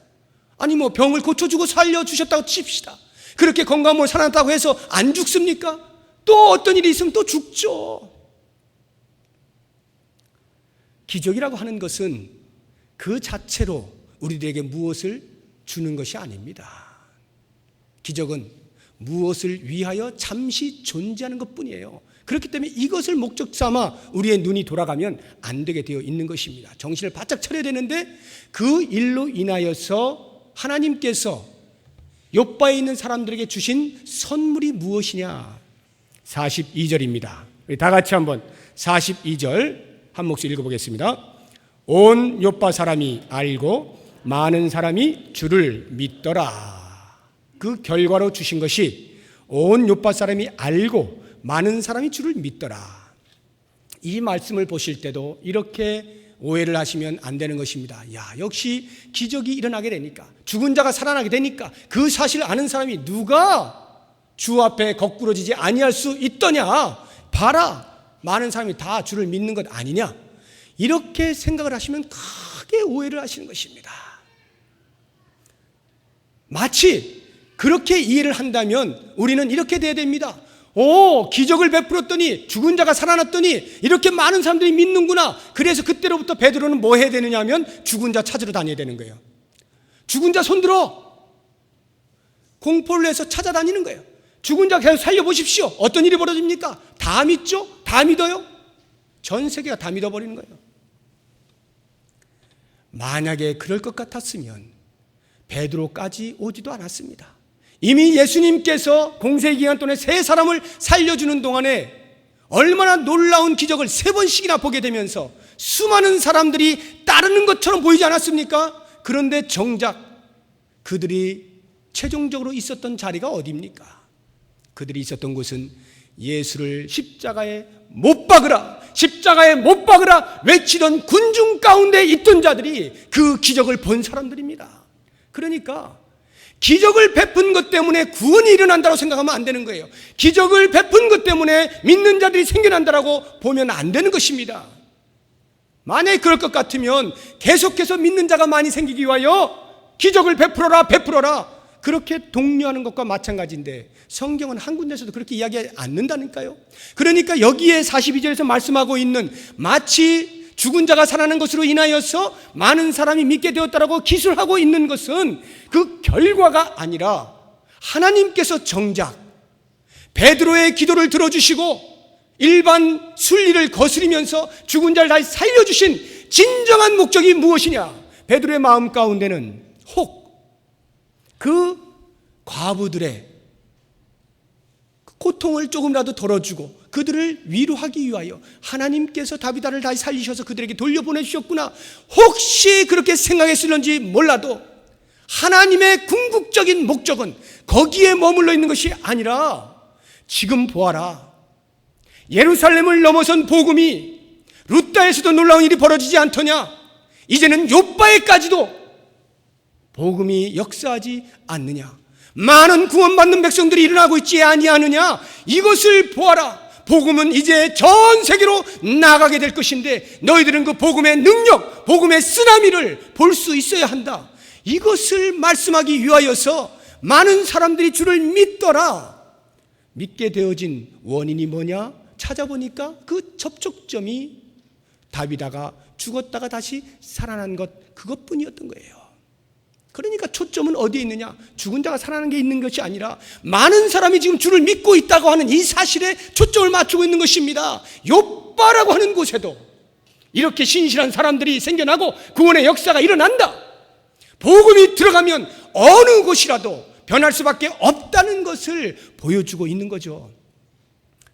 아니 뭐 병을 고쳐주고 살려주셨다고 칩시다. 그렇게 건강한 몸을 살아났다고 해서 안 죽습니까? 또 어떤 일이 있으면 또 죽죠. 기적이라고 하는 것은 그 자체로 우리들에게 무엇을 주는 것이 아닙니다. 기적은 무엇을 위하여 잠시 존재하는 것뿐이에요. 그렇기 때문에 이것을 목적 삼아 우리의 눈이 돌아가면 안 되게 되어 있는 것입니다. 정신을 바짝 차려야 되는데 그 일로 인하여서 하나님께서 욥바에 있는 사람들에게 주신 선물이 무엇이냐? 42절입니다. 우리 다 같이 한번 42절 한 목소리 읽어보겠습니다. 온 요파 사람이 알고 많은 사람이 주를 믿더라. 그 결과로 주신 것이 온 요파 사람이 알고 많은 사람이 주를 믿더라. 이 말씀을 보실 때도 이렇게 오해를 하시면 안 되는 것입니다. 역시 기적이 일어나게 되니까, 죽은 자가 살아나게 되니까 그 사실을 아는 사람이 누가 주 앞에 거꾸러지지 아니할 수 있더냐? 봐라, 많은 사람이 다 주를 믿는 것 아니냐? 이렇게 생각을 하시면 크게 오해를 하시는 것입니다. 마치 그렇게 이해를 한다면 우리는 이렇게 돼야 됩니다. 기적을 베풀었더니 죽은 자가 살아났더니 이렇게 많은 사람들이 믿는구나. 그래서 그때로부터 베드로는 뭐 해야 되느냐 하면 죽은 자 찾으러 다녀야 되는 거예요. 죽은 자 손들어, 공포를 해서 찾아다니는 거예요. 죽은 자 계속 살려보십시오. 어떤 일이 벌어집니까? 다 믿죠? 다 믿어요? 전 세계가 다 믿어버리는 거예요. 만약에 그럴 것 같았으면 베드로까지 오지도 않았습니다. 이미 예수님께서 공생기간 동안에 세 사람을 살려주는 동안에 얼마나 놀라운 기적을 3번씩이나 보게 되면서 수많은 사람들이 따르는 것처럼 보이지 않았습니까? 그런데 정작 그들이 최종적으로 있었던 자리가 어디입니까? 그들이 있었던 곳은 예수를 십자가에 못 박으라, 십자가에 못 박으라 외치던 군중 가운데 있던 자들이 그 기적을 본 사람들입니다. 그러니까 기적을 베푼 것 때문에 구원이 일어난다고 생각하면 안 되는 거예요. 기적을 베푼 것 때문에 믿는 자들이 생겨난다고 보면 안 되는 것입니다. 만약에 그럴 것 같으면 계속해서 믿는 자가 많이 생기기 위하여 기적을 베풀어라 그렇게 독려하는 것과 마찬가지인데, 성경은 한 군데서도 그렇게 이야기하지 않는다니까요. 그러니까 여기에 42절에서 말씀하고 있는 마치 죽은 자가 살아난 것으로 인하여서 많은 사람이 믿게 되었다라고 기술하고 있는 것은 그 결과가 아니라 하나님께서 정작 베드로의 기도를 들어주시고 일반 순리를 거스리면서 죽은 자를 다시 살려주신 진정한 목적이 무엇이냐? 베드로의 마음 가운데는 혹 그 과부들의 고통을 조금이라도 덜어주고 그들을 위로하기 위하여 하나님께서 다비다를 다시 살리셔서 그들에게 돌려보내주셨구나, 혹시 그렇게 생각했을런지 몰라도 하나님의 궁극적인 목적은 거기에 머물러 있는 것이 아니라, 지금 보아라, 예루살렘을 넘어선 복음이 루다에서도 놀라운 일이 벌어지지 않더냐? 이제는 요바에까지도 복음이 역사하지 않느냐? 많은 구원받는 백성들이 일어나고 있지 아니하느냐? 이것을 보아라. 복음은 이제 전 세계로 나가게 될 것인데 너희들은 그 복음의 능력, 복음의 쓰나미를 볼 수 있어야 한다. 이것을 말씀하기 위하여서 많은 사람들이 주를 믿더라. 믿게 되어진 원인이 뭐냐? 찾아보니까 그 접촉점이 다비다가 죽었다가 다시 살아난 것, 그것뿐이었던 거예요. 그러니까 초점은 어디에 있느냐? 죽은 자가 살아나는 게 있는 것이 아니라 많은 사람이 지금 주를 믿고 있다고 하는 이 사실에 초점을 맞추고 있는 것입니다. 욥바라고 하는 곳에도 이렇게 신실한 사람들이 생겨나고 구원의 역사가 일어난다. 복음이 들어가면 어느 곳이라도 변할 수밖에 없다는 것을 보여주고 있는 거죠.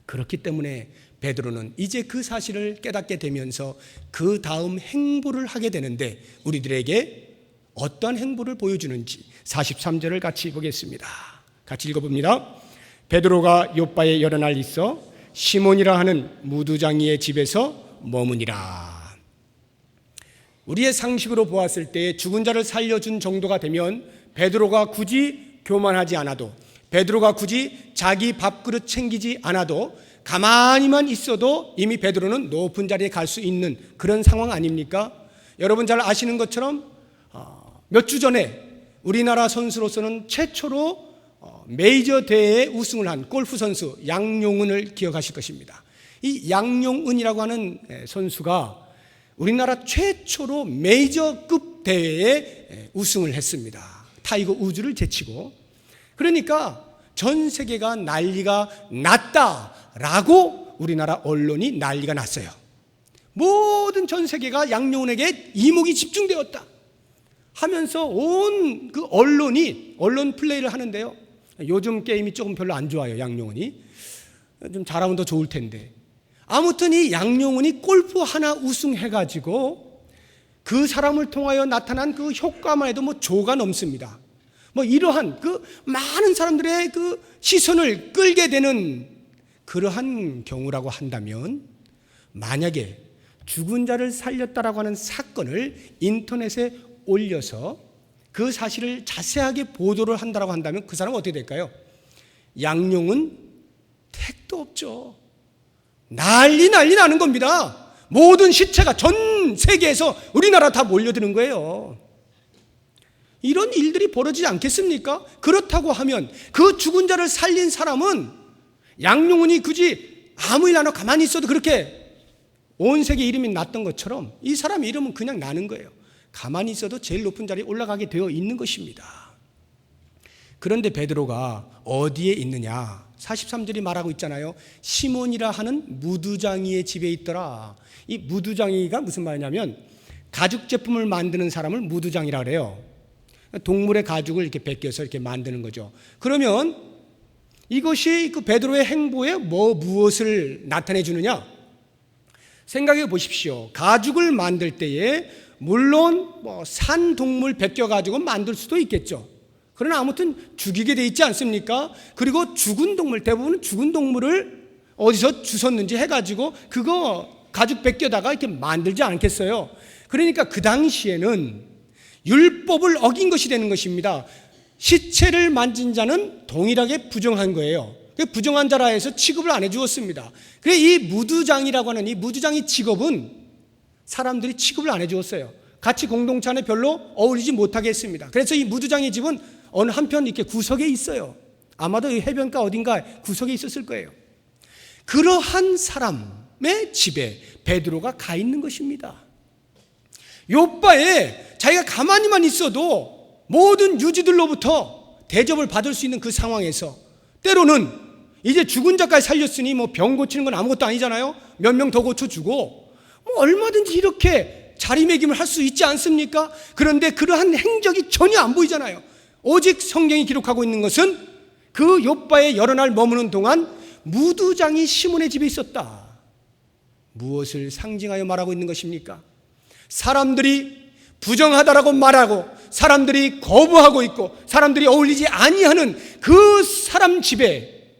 그렇기 때문에 베드로는 이제 그 사실을 깨닫게 되면서 그 다음 행보를 하게 되는데, 우리들에게 어떠한 행보를 보여주는지 43절을 같이 보겠습니다. 같이 읽어봅니다. 베드로가 요빠에 여러 날 있어 시몬이라 하는 무두장이의 집에서 머무니라. 우리의 상식으로 보았을 때 죽은 자를 살려준 정도가 되면 베드로가 굳이 교만하지 않아도, 베드로가 굳이 자기 밥그릇 챙기지 않아도 가만히만 있어도 이미 베드로는 높은 자리에 갈 수 있는 그런 상황 아닙니까? 여러분 잘 아시는 것처럼 몇 주 전에 우리나라 선수로서는 최초로 메이저 대회에 우승을 한 골프 선수 양용은을 기억하실 것입니다. 이 양용은이라고 하는 선수가 우리나라 최초로 메이저급 대회에 우승을 했습니다. 타이거 우즈를 제치고. 그러니까 전 세계가 난리가 났다라고 우리나라 언론이 난리가 났어요. 모든 전 세계가 양용은에게 이목이 집중되었다 하면서 온 그 언론이 언론 플레이를 하는데요. 요즘 게임이 조금 별로 안 좋아요. 양용은이 좀 잘하면 더 좋을 텐데, 아무튼 이 양용은이 골프 하나 우승해가지고 그 사람을 통하여 나타난 그 효과만 해도 조가 넘습니다. 이러한 그 많은 사람들의 그 시선을 끌게 되는 그러한 경우라고 한다면, 만약에 죽은 자를 살렸다라고 하는 사건을 인터넷에 올려서 그 사실을 자세하게 보도를 한다라고 한다면 그 사람은 어떻게 될까요? 양용은 택도 없죠. 난리 나는 겁니다. 모든 시체가 전 세계에서 우리나라 다 몰려드는 거예요. 이런 일들이 벌어지지 않겠습니까? 그렇다고 하면 그 죽은 자를 살린 사람은 양용운이 굳이 아무 일 안 하고 가만히 있어도 그렇게 온 세계 이름이 났던 것처럼 이 사람 이름은 그냥 나는 거예요. 가만히 있어도 제일 높은 자리에 올라가게 되어 있는 것입니다. 그런데 베드로가 어디에 있느냐? 43절이 말하고 있잖아요. 시몬이라 하는 무두장이의 집에 있더라. 이 무두장이가 무슨 말이냐면 가죽 제품을 만드는 사람을 무두장이라 그래요. 동물의 가죽을 이렇게 벗겨서 이렇게 만드는 거죠. 그러면 이것이 그 베드로의 행보에 무엇을 나타내 주느냐? 생각해 보십시오. 가죽을 만들 때에 물론 산 동물 벗겨 가지고 만들 수도 있겠죠. 그러나 아무튼 죽이게 돼 있지 않습니까? 그리고 죽은 동물, 대부분은 죽은 동물을 어디서 주웠는지 해가지고 그거 가죽 벗겨다가 이렇게 만들지 않겠어요? 그러니까 그 당시에는 율법을 어긴 것이 되는 것입니다. 시체를 만진 자는 동일하게 부정한 거예요. 부정한 자라 해서 취급을 안 해주었습니다. 그래서 이 무두장이라고 하는 이 무두장이 직업은 사람들이 취급을 안 해주었어요. 같이 공동체 안에 별로 어울리지 못하게 했습니다. 그래서 이 무두장의 집은 어느 한편 이렇게 구석에 있어요. 아마도 이 해변가 어딘가 구석에 있었을 거예요. 그러한 사람의 집에 베드로가 가 있는 것입니다. 요바에 자기가 가만히만 있어도 모든 유지들로부터 대접을 받을 수 있는 그 상황에서 때로는 이제 죽은 자까지 살렸으니 병 고치는 건 아무것도 아니잖아요. 몇 명 더 고쳐주고 얼마든지 이렇게 자리매김을 할 수 있지 않습니까? 그런데 그러한 행적이 전혀 안 보이잖아요. 오직 성경이 기록하고 있는 것은 그 요바에 여러 날 머무는 동안 무두장이 시몬의 집에 있었다. 무엇을 상징하여 말하고 있는 것입니까? 사람들이 부정하다라고 말하고 사람들이 거부하고 있고 사람들이 어울리지 아니하는 그 사람 집에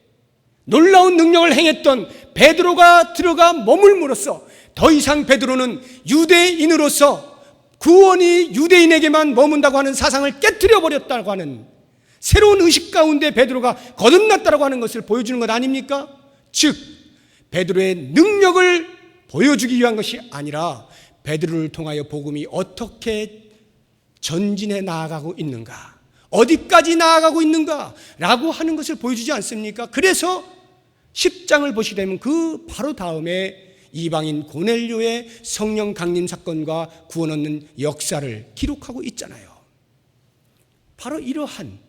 놀라운 능력을 행했던 베드로가 들어가 머물므로써 더 이상 베드로는 유대인으로서 구원이 유대인에게만 머문다고 하는 사상을 깨트려 버렸다고 하는 새로운 의식 가운데 베드로가 거듭났다고 하는 것을 보여주는 것 아닙니까? 즉 베드로의 능력을 보여주기 위한 것이 아니라 베드로를 통하여 복음이 어떻게 전진해 나아가고 있는가, 어디까지 나아가고 있는가 라고 하는 것을 보여주지 않습니까? 그래서 10장을 보시게 되면 그 바로 다음에 이방인 고넬료의 성령 강림 사건과 구원 얻는 역사를 기록하고 있잖아요. 바로 이러한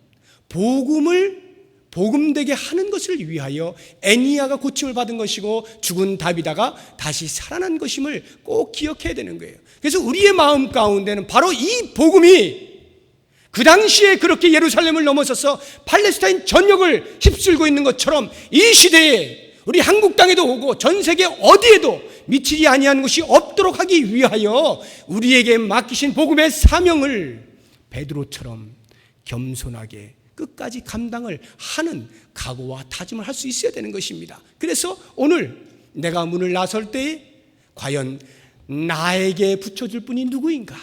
복음을 복음되게 하는 것을 위하여 애니야가 고침을 받은 것이고 죽은 다비다가 다시 살아난 것임을 꼭 기억해야 되는 거예요. 그래서 우리의 마음 가운데는 바로 이 복음이 그 당시에 그렇게 예루살렘을 넘어서서 팔레스타인 전역을 휩쓸고 있는 것처럼 이 시대에 우리 한국 땅에도 오고 전 세계 어디에도 미치지 아니하는 것이 없도록 하기 위하여 우리에게 맡기신 복음의 사명을 베드로처럼 겸손하게 끝까지 감당을 하는 각오와 다짐을 할 수 있어야 되는 것입니다. 그래서 오늘 내가 문을 나설 때에 과연 나에게 붙여줄 분이 누구인가?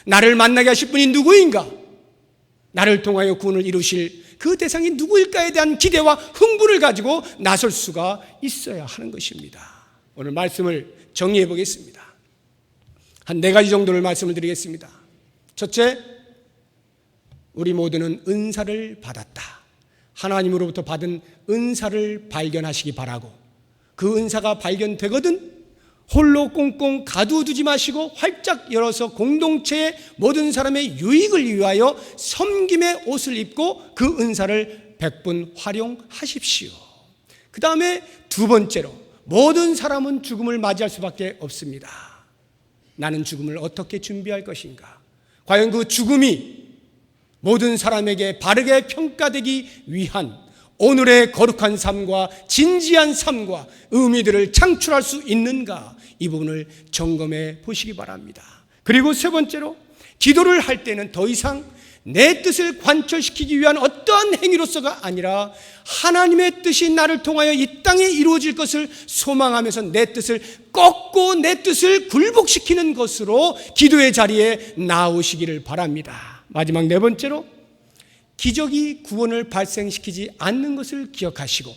나를 만나게 하실 분이 누구인가? 나를 통하여 구원을 이루실 그 대상이 누구일까에 대한 기대와 흥분을 가지고 나설 수가 있어야 하는 것입니다. 오늘 말씀을 정리해 보겠습니다. 한 4가지 정도를 말씀을 드리겠습니다. 첫째, 우리 모두는 은사를 받았다. 하나님으로부터 받은 은사를 발견하시기 바라고, 그 은사가 발견되거든 홀로 꽁꽁 가두두지 마시고 활짝 열어서 공동체의 모든 사람의 유익을 위하여 섬김의 옷을 입고 그 은사를 100분 활용하십시오. 그 다음에 2번째로, 모든 사람은 죽음을 맞이할 수밖에 없습니다. 나는 죽음을 어떻게 준비할 것인가? 과연 그 죽음이 모든 사람에게 바르게 평가되기 위한 오늘의 거룩한 삶과 진지한 삶과 의미들을 창출할 수 있는가, 이 부분을 점검해 보시기 바랍니다. 그리고 세 번째로, 기도를 할 때는 더 이상 내 뜻을 관철시키기 위한 어떠한 행위로서가 아니라 하나님의 뜻이 나를 통하여 이 땅에 이루어질 것을 소망하면서 내 뜻을 꺾고 내 뜻을 굴복시키는 것으로 기도의 자리에 나오시기를 바랍니다. 마지막 네 번째로, 기적이 구원을 발생시키지 않는 것을 기억하시고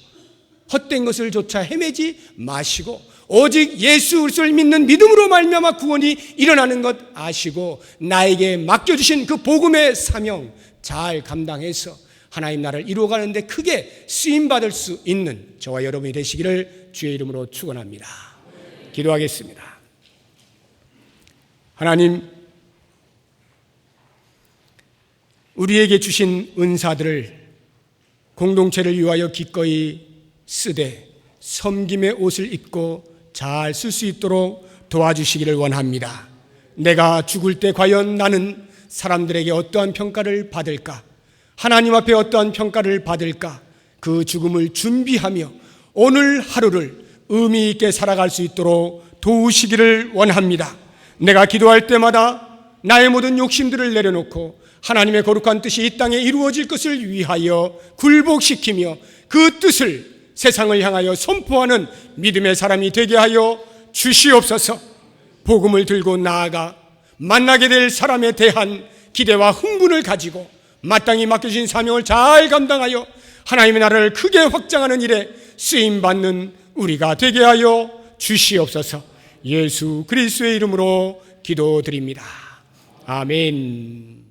헛된 것을 조차 헤매지 마시고 오직 예수 그리스도를 믿는 믿음으로 말미암아 구원이 일어나는 것 아시고 나에게 맡겨주신 그 복음의 사명 잘 감당해서 하나님 나라를 이루어가는 데 크게 쓰임받을 수 있는 저와 여러분이 되시기를 주의 이름으로 축원합니다. 기도하겠습니다. 하나님, 우리에게 주신 은사들을 공동체를 위하여 기꺼이 쓰되 섬김의 옷을 입고 잘 쓸 수 있도록 도와주시기를 원합니다. 내가 죽을 때 과연 나는 사람들에게 어떠한 평가를 받을까? 하나님 앞에 어떠한 평가를 받을까? 그 죽음을 준비하며 오늘 하루를 의미 있게 살아갈 수 있도록 도우시기를 원합니다. 내가 기도할 때마다 나의 모든 욕심들을 내려놓고 하나님의 거룩한 뜻이 이 땅에 이루어질 것을 위하여 굴복시키며 그 뜻을 세상을 향하여 선포하는 믿음의 사람이 되게 하여 주시옵소서. 복음을 들고 나아가 만나게 될 사람에 대한 기대와 흥분을 가지고 마땅히 맡겨진 사명을 잘 감당하여 하나님의 나라를 크게 확장하는 일에 쓰임받는 우리가 되게 하여 주시옵소서. 예수 그리스도의 이름으로 기도드립니다. 아멘.